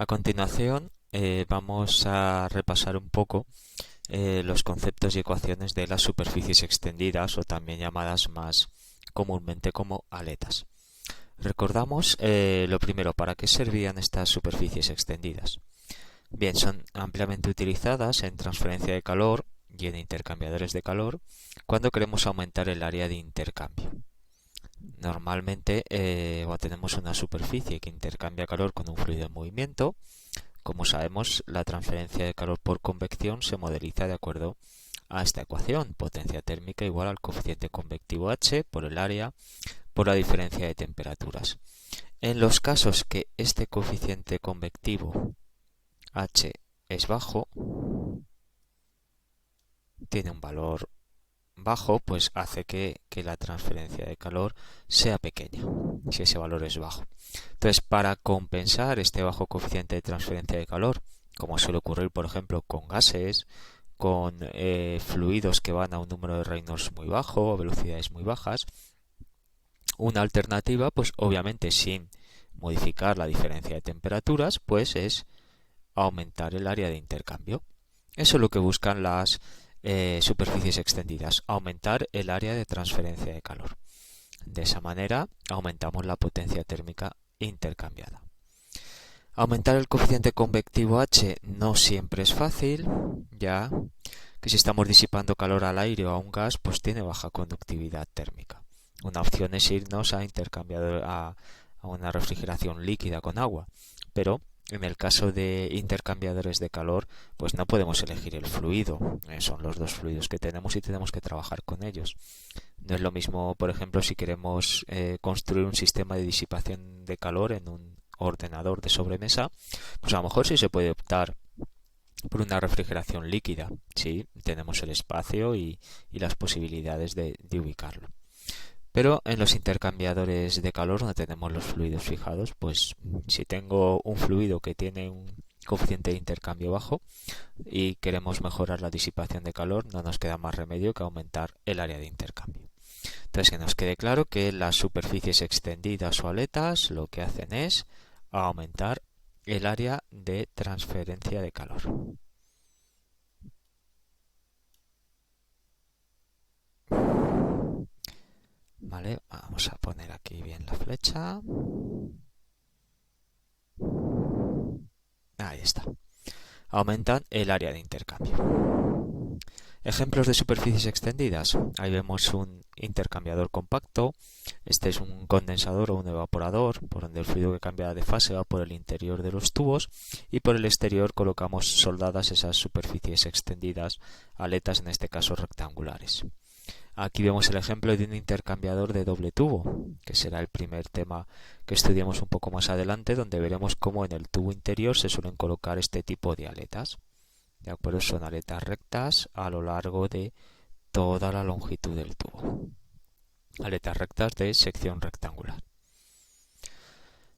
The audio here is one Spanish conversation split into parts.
A continuación, vamos a repasar un poco los conceptos y ecuaciones de las superficies extendidas o también llamadas más comúnmente como aletas. Recordamos lo primero, ¿para qué servían estas superficies extendidas? Bien, son ampliamente utilizadas en transferencia de calor y en intercambiadores de calor cuando queremos aumentar el área de intercambio. Normalmente tenemos una superficie que intercambia calor con un fluido en movimiento. Como sabemos, la transferencia de calor por convección se modeliza de acuerdo a esta ecuación: potencia térmica igual al coeficiente convectivo H por el área por la diferencia de temperaturas. En los casos que este coeficiente convectivo H es bajo, tiene un valor bajo, pues hace que la transferencia de calor sea pequeña, si ese valor es bajo. Entonces, para compensar este bajo coeficiente de transferencia de calor, como suele ocurrir, por ejemplo, con gases, con fluidos que van a un número de Reynolds muy bajo o velocidades muy bajas, una alternativa, pues obviamente sin modificar la diferencia de temperaturas, pues es aumentar el área de intercambio. Eso es lo que buscan las superficies extendidas: aumentar el área de transferencia de calor. De esa manera aumentamos la potencia térmica intercambiada. Aumentar el coeficiente convectivo H no siempre es fácil, ya que si estamos disipando calor al aire o a un gas, pues tiene baja conductividad térmica. Una opción es irnos a intercambiador a una refrigeración líquida con agua, pero en el caso de intercambiadores de calor, pues no podemos elegir el fluido. Son los dos fluidos que tenemos y tenemos que trabajar con ellos. No es lo mismo, por ejemplo, si queremos construir un sistema de disipación de calor en un ordenador de sobremesa, pues a lo mejor sí se puede optar por una refrigeración líquida, si tenemos el espacio y las posibilidades de ubicarlo. Pero en los intercambiadores de calor, donde tenemos los fluidos fijados, pues si tengo un fluido que tiene un coeficiente de intercambio bajo y queremos mejorar la disipación de calor, no nos queda más remedio que aumentar el área de intercambio. Entonces, que nos quede claro que las superficies extendidas o aletas lo que hacen es aumentar el área de transferencia de calor. Vale, vamos a poner aquí bien la flecha. Ahí está. Aumentan el área de intercambio. Ejemplos de superficies extendidas. Ahí vemos un intercambiador compacto. Este es un condensador o un evaporador, por donde el fluido que cambia de fase va por el interior de los tubos y por el exterior colocamos soldadas esas superficies extendidas, aletas en este caso rectangulares. Aquí vemos el ejemplo de un intercambiador de doble tubo, que será el primer tema que estudiemos un poco más adelante, donde veremos cómo en el tubo interior se suelen colocar este tipo de aletas. ¿De acuerdo? Son aletas rectas a lo largo de toda la longitud del tubo. Aletas rectas de sección rectangular.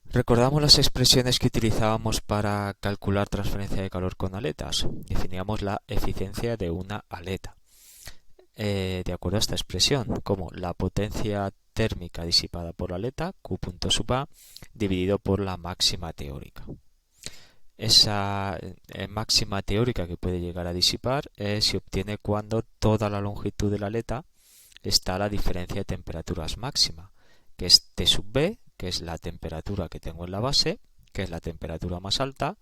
¿Recordamos las expresiones que utilizábamos para calcular transferencia de calor con aletas? Definíamos la eficiencia de una aleta. De acuerdo a esta expresión, como la potencia térmica disipada por la aleta, Q punto sub A, dividido por la máxima teórica. Esa máxima teórica que puede llegar a disipar se obtiene cuando toda la longitud de la aleta está a la diferencia de temperaturas máxima, que es T sub B, que es la temperatura que tengo en la base, que es la temperatura más alta,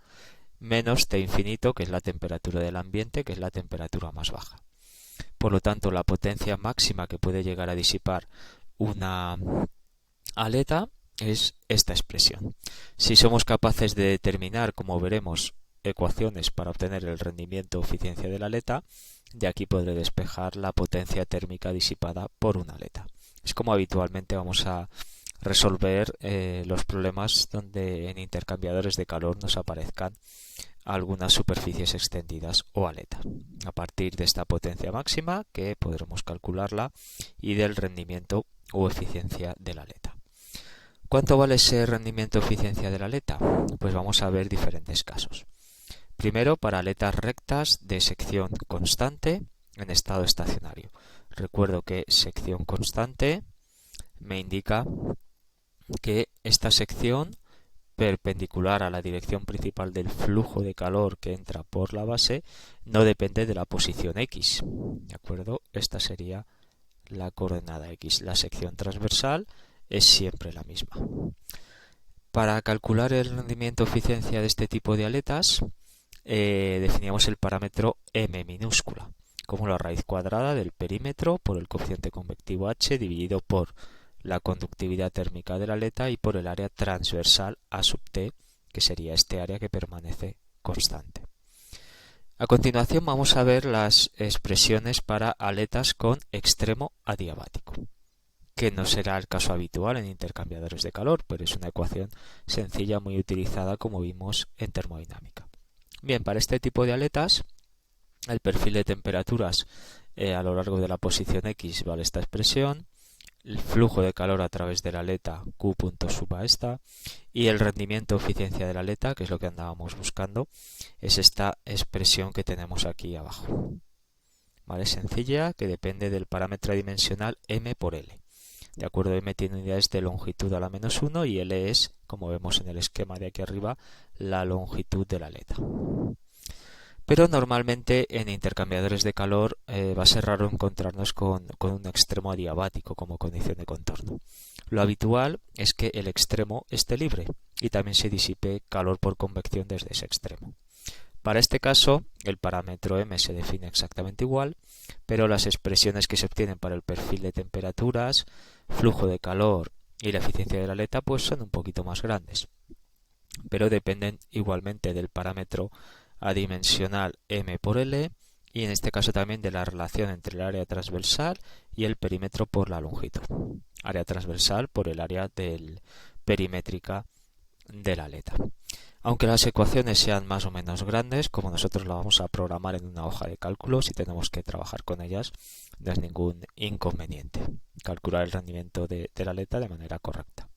menos T infinito, que es la temperatura del ambiente, que es la temperatura más baja. Por lo tanto, la potencia máxima que puede llegar a disipar una aleta es esta expresión. Si somos capaces de determinar, como veremos, ecuaciones para obtener el rendimiento o eficiencia de la aleta, de aquí podré despejar la potencia térmica disipada por una aleta. Es como habitualmente vamos a resolver los problemas donde en intercambiadores de calor nos aparezcan algunas superficies extendidas o aletas. A partir de esta potencia máxima, que podremos calcularla, y del rendimiento o eficiencia de la aleta. ¿Cuánto vale ese rendimiento o eficiencia de la aleta? Pues vamos a ver diferentes casos. Primero, para aletas rectas de sección constante en estado estacionario. Recuerdo que sección constante me indica que esta sección perpendicular a la dirección principal del flujo de calor que entra por la base, no depende de la posición X. ¿De acuerdo? Esta sería la coordenada X. La sección transversal es siempre la misma. Para calcular el rendimiento o eficiencia de este tipo de aletas, definimos el parámetro m minúscula como la raíz cuadrada del perímetro por el coeficiente convectivo h dividido por la conductividad térmica de la aleta y por el área transversal A sub t, que sería este área que permanece constante. A continuación vamos a ver las expresiones para aletas con extremo adiabático, que no será el caso habitual en intercambiadores de calor, pero es una ecuación sencilla muy utilizada como vimos en termodinámica. Bien, para este tipo de aletas, el perfil de temperaturas a lo largo de la posición X vale esta expresión, el flujo de calor a través de la aleta Q punto sub a esta, y el rendimiento o eficiencia de la aleta, que es lo que andábamos buscando, es esta expresión que tenemos aquí abajo. ¿Vale? Sencilla, que depende del parámetro dimensional m por L. De acuerdo, m tiene unidades de longitud a la menos 1 y L es, como vemos en el esquema de aquí arriba, la longitud de la aleta. Pero normalmente en intercambiadores de calor va a ser raro encontrarnos con un extremo adiabático como condición de contorno. Lo habitual es que el extremo esté libre y también se disipe calor por convección desde ese extremo. Para este caso, el parámetro m se define exactamente igual, pero las expresiones que se obtienen para el perfil de temperaturas, flujo de calor y la eficiencia de la aleta pues son un poquito más grandes, pero dependen igualmente del parámetro adimensional m por L y en este caso también de la relación entre el área transversal y el perímetro por la longitud. Área transversal por el área perimétrica de la aleta. Aunque las ecuaciones sean más o menos grandes, como nosotros lo vamos a programar en una hoja de cálculo, si tenemos que trabajar con ellas, no es ningún inconveniente calcular el rendimiento de la aleta de manera correcta.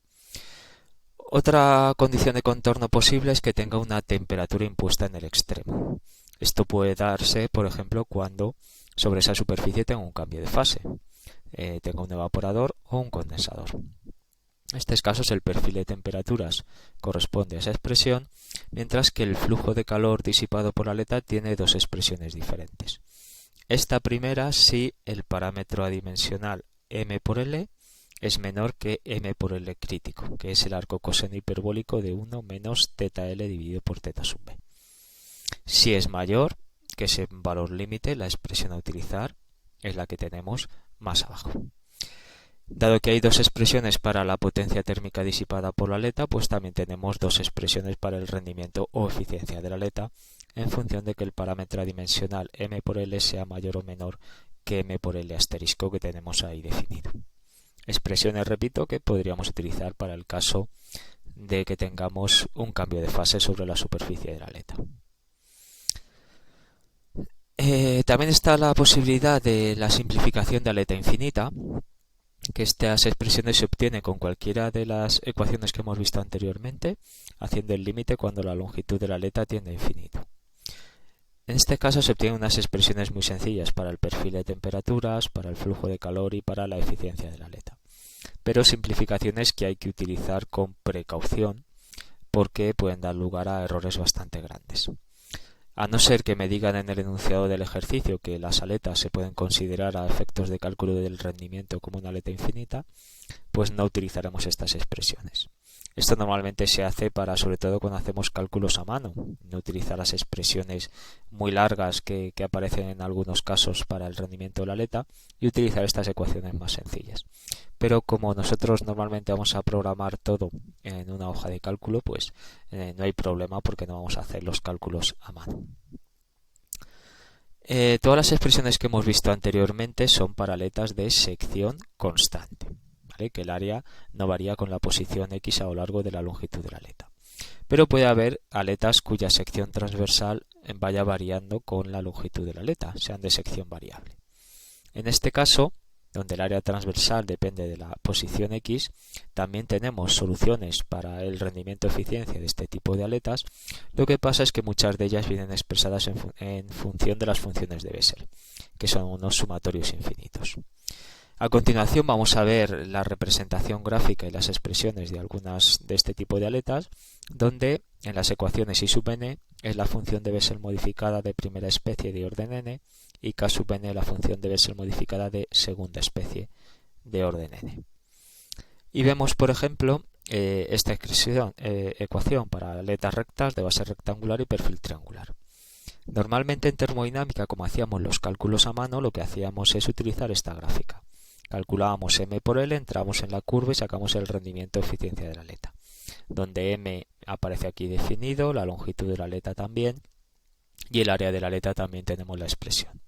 Otra condición de contorno posible es que tenga una temperatura impuesta en el extremo. Esto puede darse, por ejemplo, cuando sobre esa superficie tenga un cambio de fase, tenga un evaporador o un condensador. En estos casos el perfil de temperaturas corresponde a esa expresión, mientras que el flujo de calor disipado por la aleta tiene dos expresiones diferentes. Esta primera si el parámetro adimensional m por L es menor que m por L crítico, que es el arco coseno hiperbólico de 1 menos θL dividido por θ sub b. Si es mayor que ese valor límite, la expresión a utilizar es la que tenemos más abajo. Dado que hay dos expresiones para la potencia térmica disipada por la aleta, pues también tenemos dos expresiones para el rendimiento o eficiencia de la aleta en función de que el parámetro adimensional m por L sea mayor o menor que m por L asterisco que tenemos ahí definido. Expresiones, repito, que podríamos utilizar para el caso de que tengamos un cambio de fase sobre la superficie de la aleta. También está la posibilidad de la simplificación de aleta infinita, que estas expresiones se obtienen con cualquiera de las ecuaciones que hemos visto anteriormente, haciendo el límite cuando la longitud de la aleta tiende a infinito. En este caso se obtienen unas expresiones muy sencillas para el perfil de temperaturas, para el flujo de calor y para la eficiencia de la aleta. Pero simplificaciones que hay que utilizar con precaución porque pueden dar lugar a errores bastante grandes. A no ser que me digan en el enunciado del ejercicio que las aletas se pueden considerar a efectos de cálculo del rendimiento como una aleta infinita, pues no utilizaremos estas expresiones. Esto normalmente se hace para, sobre todo cuando hacemos cálculos a mano, no utilizar las expresiones muy largas que aparecen en algunos casos para el rendimiento de la aleta y utilizar estas ecuaciones más sencillas. Pero como nosotros normalmente vamos a programar todo en una hoja de cálculo, pues no hay problema porque no vamos a hacer los cálculos a mano. Todas las expresiones que hemos visto anteriormente son para aletas de sección constante, ¿vale? Que el área no varía con la posición X a lo largo de la longitud de la aleta. Pero puede haber aletas cuya sección transversal vaya variando con la longitud de la aleta, sean de sección variable. En este caso, donde el área transversal depende de la posición X, también tenemos soluciones para el rendimiento eficiencia de este tipo de aletas. Lo que pasa es que muchas de ellas vienen expresadas en función de las funciones de Bessel, que son unos sumatorios infinitos. A continuación vamos a ver la representación gráfica y las expresiones de algunas de este tipo de aletas donde en las ecuaciones I sub n es la función de Bessel modificada de primera especie de orden n y K sub n la función de Bessel modificada de segunda especie de orden n. Y vemos, por ejemplo, esta ecuación para aletas rectas de base rectangular y perfil triangular. Normalmente en termodinámica, como hacíamos los cálculos a mano, lo que hacíamos es utilizar esta gráfica. Calculábamos m por L, entramos en la curva y sacamos el rendimiento de eficiencia de la aleta, donde m aparece aquí definido, la longitud de la aleta también, y el área de la aleta también tenemos la expresión.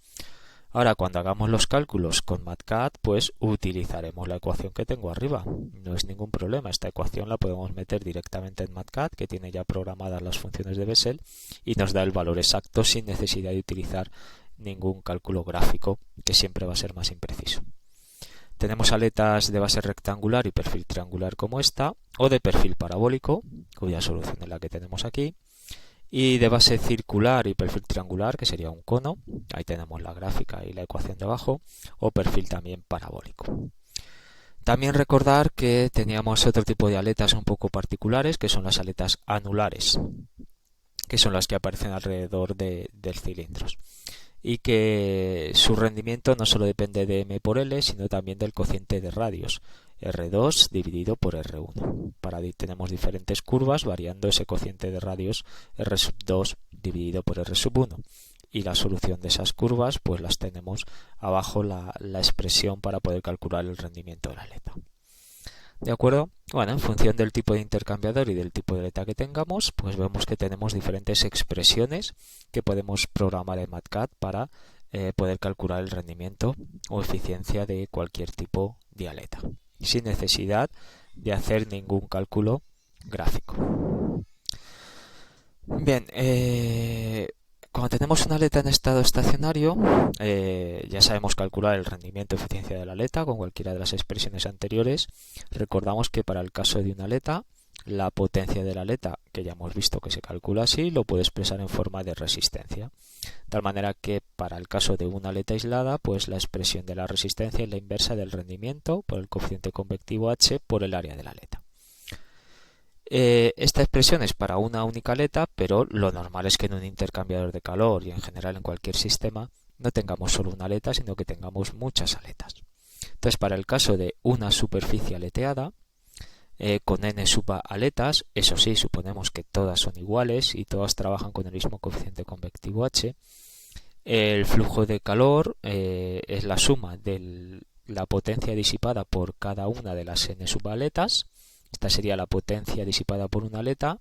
Ahora, cuando hagamos los cálculos con MATCAD, pues utilizaremos la ecuación que tengo arriba. No es ningún problema. Esta ecuación la podemos meter directamente en MATCAD, que tiene ya programadas las funciones de Bessel, y nos da el valor exacto sin necesidad de utilizar ningún cálculo gráfico, que siempre va a ser más impreciso. Tenemos aletas de base rectangular y perfil triangular como esta, o de perfil parabólico, cuya solución es la que tenemos aquí, y de base circular y perfil triangular, que sería un cono, ahí tenemos la gráfica y la ecuación de abajo, o perfil también parabólico. También recordar que teníamos otro tipo de aletas un poco particulares, que son las aletas anulares, que son las que aparecen alrededor del cilindro, y que su rendimiento no solo depende de m por L, sino también del cociente de radios, R2 dividido por R1. Tenemos diferentes curvas variando ese cociente de radios R2 dividido por R1. Y la solución de esas curvas pues las tenemos abajo la expresión para poder calcular el rendimiento de la aleta. ¿De acuerdo? Bueno, en función del tipo de intercambiador y del tipo de aleta que tengamos, pues vemos que tenemos diferentes expresiones que podemos programar en MATCAD para poder calcular el rendimiento o eficiencia de cualquier tipo de aleta, sin necesidad de hacer ningún cálculo gráfico. Bien, cuando tenemos una aleta en estado estacionario, ya sabemos calcular el rendimiento o eficiencia de la aleta con cualquiera de las expresiones anteriores. Recordamos que para el caso de una aleta, la potencia de la aleta, que ya hemos visto que se calcula así, lo puede expresar en forma de resistencia. De tal manera que para el caso de una aleta aislada, pues la expresión de la resistencia es la inversa del rendimiento por el coeficiente convectivo H por el área de la aleta. Esta expresión es para una única aleta, pero lo normal es que en un intercambiador de calor y en general en cualquier sistema no tengamos solo una aleta, sino que tengamos muchas aletas. Entonces, para el caso de una superficie aleteada, con n sub a aletas, eso sí, suponemos que todas son iguales y todas trabajan con el mismo coeficiente convectivo H, el flujo de calor es la suma de la potencia disipada por cada una de las n sub aletas. Esta sería la potencia disipada por una aleta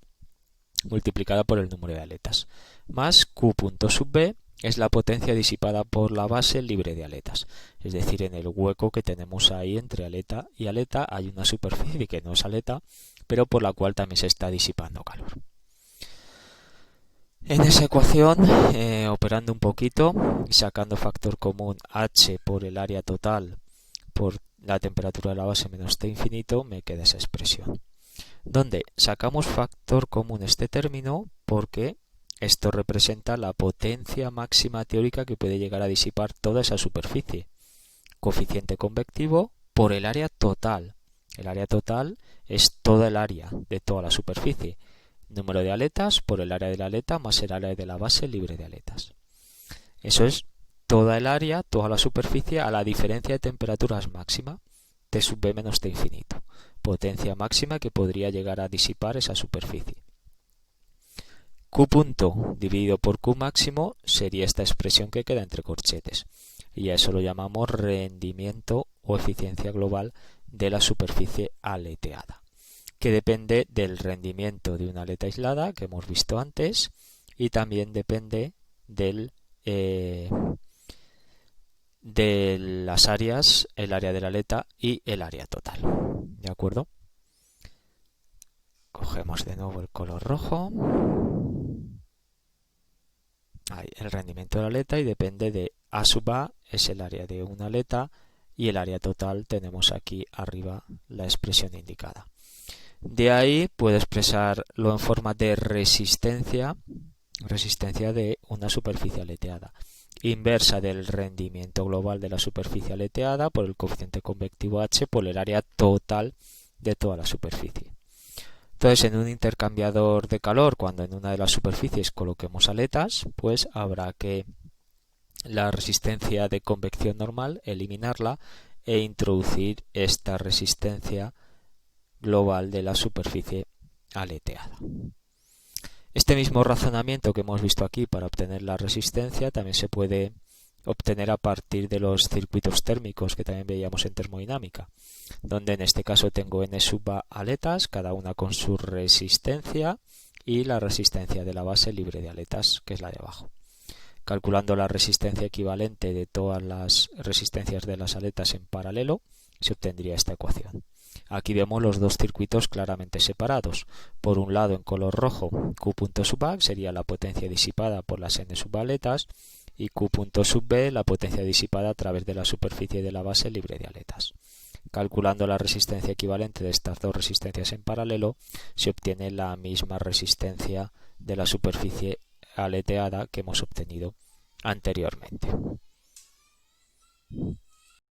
multiplicada por el número de aletas, más Q punto sub B es la potencia disipada por la base libre de aletas. Es decir, en el hueco que tenemos ahí entre aleta y aleta hay una superficie que no es aleta, pero por la cual también se está disipando calor. En esa ecuación, operando un poquito y sacando factor común H por el área total por la temperatura de la base menos T infinito, me queda esa expresión. Donde sacamos factor común este término porque esto representa la potencia máxima teórica que puede llegar a disipar toda esa superficie. Coeficiente convectivo por el área total. El área total es toda el área de toda la superficie. Número de aletas por el área de la aleta más el área de la base libre de aletas. Eso es toda el área, toda la superficie a la diferencia de temperaturas máxima, T sub B menos T infinito. Potencia máxima que podría llegar a disipar esa superficie. Q punto dividido por Q máximo sería esta expresión que queda entre corchetes. Y a eso lo llamamos rendimiento o eficiencia global de la superficie aleteada, que depende del rendimiento de una aleta aislada que hemos visto antes y también depende de las áreas, el área de la aleta y el área total. ¿De acuerdo? Cogemos de nuevo el color rojo. Ahí, el rendimiento de la aleta y depende de A sub A, es el área de una aleta, y el área total tenemos aquí arriba la expresión indicada. De ahí puedo expresarlo en forma de resistencia de una superficie aleteada, inversa del rendimiento global de la superficie aleteada por el coeficiente convectivo H por el área total de toda la superficie. Entonces, en un intercambiador de calor, cuando en una de las superficies coloquemos aletas, pues habrá que la resistencia de convección normal, eliminarla e introducir esta resistencia global de la superficie aleteada. Este mismo razonamiento que hemos visto aquí para obtener la resistencia también se puede obtener a partir de los circuitos térmicos que también veíamos en termodinámica, donde en este caso tengo n sub a aletas, cada una con su resistencia, y la resistencia de la base libre de aletas, que es la de abajo. Calculando la resistencia equivalente de todas las resistencias de las aletas en paralelo, se obtendría esta ecuación. Aquí vemos los dos circuitos claramente separados. Por un lado, en color rojo, Q punto sub A sería la potencia disipada por las n sub aletas, y Q punto sub B la potencia disipada a través de la superficie de la base libre de aletas. Calculando la resistencia equivalente de estas dos resistencias en paralelo, se obtiene la misma resistencia de la superficie aleteada que hemos obtenido anteriormente.